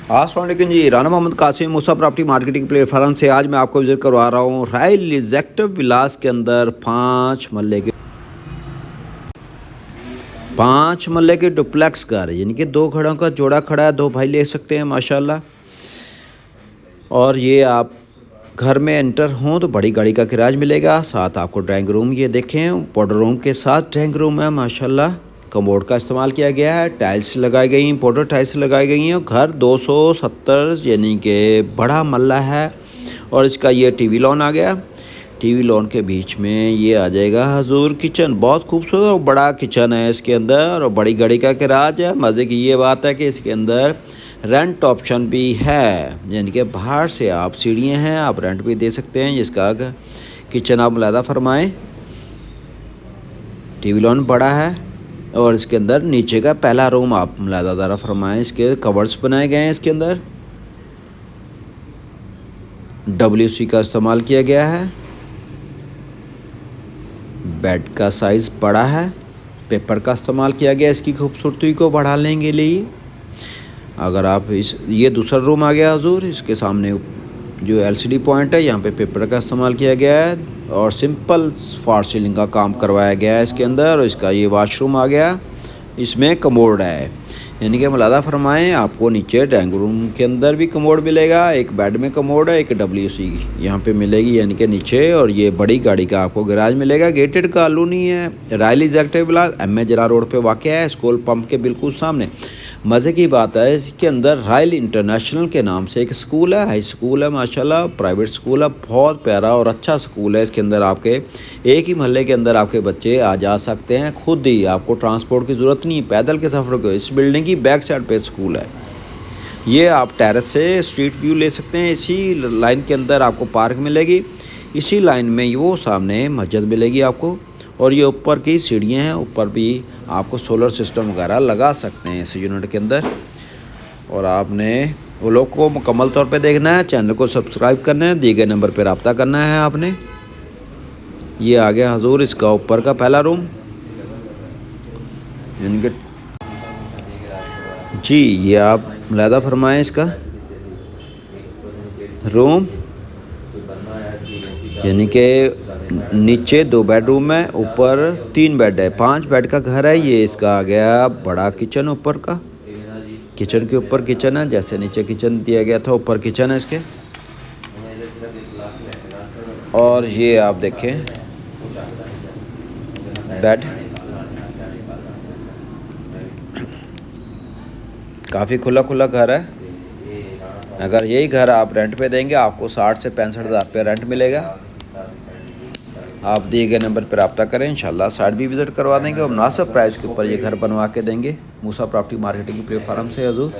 अस्सलामुअलैकुम जी, राना मोहम्मद कासिम मूसा property marketing platform से आज मैं आपको विजिट करवा रहा हूँ रॉयल एग्जेक्टिव विलास के अंदर 5 मरले के डुप्लेक्स घर, यानी कि 2 घरों का जोड़ा खड़ा है। 2 भाई ले सकते हैं माशाल्लाह। और ये आप घर में एंटर हों तो बड़ी गाड़ी का किराज मिलेगा। साथ आपको ड्राइंग रूम ये देखें, पाउडर रूम के साथ ड्राइंग रूम है माशाल्लाह। कमोड का इस्तेमाल किया गया है, टाइल्स लगाई गई, पाउडर टाइल्स लगाई गई हैं। घर 270 यानी कि बड़ा मल्ला है। और इसका ये टीवी लॉन आ गया। टीवी लॉन के बीच में ये आ जाएगा हजूर किचन। बहुत खूबसूरत और बड़ा किचन है इसके अंदर, और बड़ी गाड़ी का किराज है। मज़े की ये बात है कि इसके अंदर रेंट ऑप्शन भी है, यानी कि बाहर से आप सीढ़ियाँ हैं, आप रेंट भी दे सकते हैं। जिसका किचन आप मुलादा फरमाएं। टीवी लॉन बड़ा है और इसके अंदर नीचे का पहला रूम आप मुलादा दारा फरमाएं। इसके कवर्स बनाए गए हैं। इसके अंदर WC का इस्तेमाल किया गया है। बेड का साइज़ बड़ा है, पेपर का इस्तेमाल किया गया इसकी खूबसूरती को बढ़ाने के लिए। अगर आप ये दूसरा रूम आ गया हजूर, इसके सामने जो LCD पॉइंट है, यहाँ पे पेपर का इस्तेमाल किया गया है और सिंपल फॉर सीलिंग का काम करवाया गया है इसके अंदर। और इसका ये वॉशरूम आ गया, इसमें कमोड है, यानी कि मुलादा फरमाएं। आपको नीचे ड्राइंग रूम के अंदर भी कमोड मिलेगा, एक बेड में कमोड है, एक WC यहाँ पे मिलेगी यानी कि नीचे। और ये बड़ी गाड़ी का आपको गैराज मिलेगा। गेटेड कॉलोनी है, रॉयल एग्जेक्टिव विलास MA जरा रोड पे वाक़ है, स्कूल पंप के बिल्कुल सामने। मज़े की बात है, इसके अंदर रॉयल इंटरनेशनल के नाम से एक स्कूल है, हाई स्कूल है माशाल्लाह, प्राइवेट स्कूल है। बहुत प्यारा और अच्छा स्कूल है। इसके अंदर आपके एक ही मोहल्ले के अंदर आपके बच्चे आ जा सकते हैं खुद ही, आपको ट्रांसपोर्ट की ज़रूरत नहीं, पैदल के सफ़र को। इस बिल्डिंग की बैक साइड पे स्कूल है। ये आप टेरेस से स्ट्रीट व्यू ले सकते हैं। इसी लाइन के अंदर आपको पार्क मिलेगी, इसी लाइन में वो सामने मस्जिद मिलेगी आपको। और ये ऊपर की सीढ़ियाँ हैं, ऊपर भी आपको सोलर सिस्टम वगैरह लगा सकते हैं इस यूनिट के अंदर। और आपने वो लोग को मुकम्मल तौर पे देखना है, चैनल को सब्सक्राइब करना है, दिए गए नंबर पर रब्ता करना है आपने। ये आ गया हजूर इसका ऊपर का पहला रूम, यानी कि जी ये आप मुलादा फरमाएँ इसका रूम, यानी कि नीचे 2 बेडरूम है, ऊपर 3 बेड है। 5 बेड का घर है ये। इसका आ गया बड़ा किचन, ऊपर का किचन के ऊपर किचन है, जैसे नीचे किचन दिया गया था ऊपर किचन है इसके। और ये आप देखें बेड, काफ़ी खुला खुला घर है। अगर यही घर आप रेंट पे देंगे आपको 60 से 65 हज़ार रुपये रेंट मिलेगा। आप दिए गए नंबर पर रब्ता करें, इंशाल्लाह साइट भी विज़िट करवा देंगे और मुनासिब प्राइस के ऊपर ये घर बनवा के देंगे। मूसा प्रॉपर्टी मार्केटिंग प्लेटफार्म से हजूर।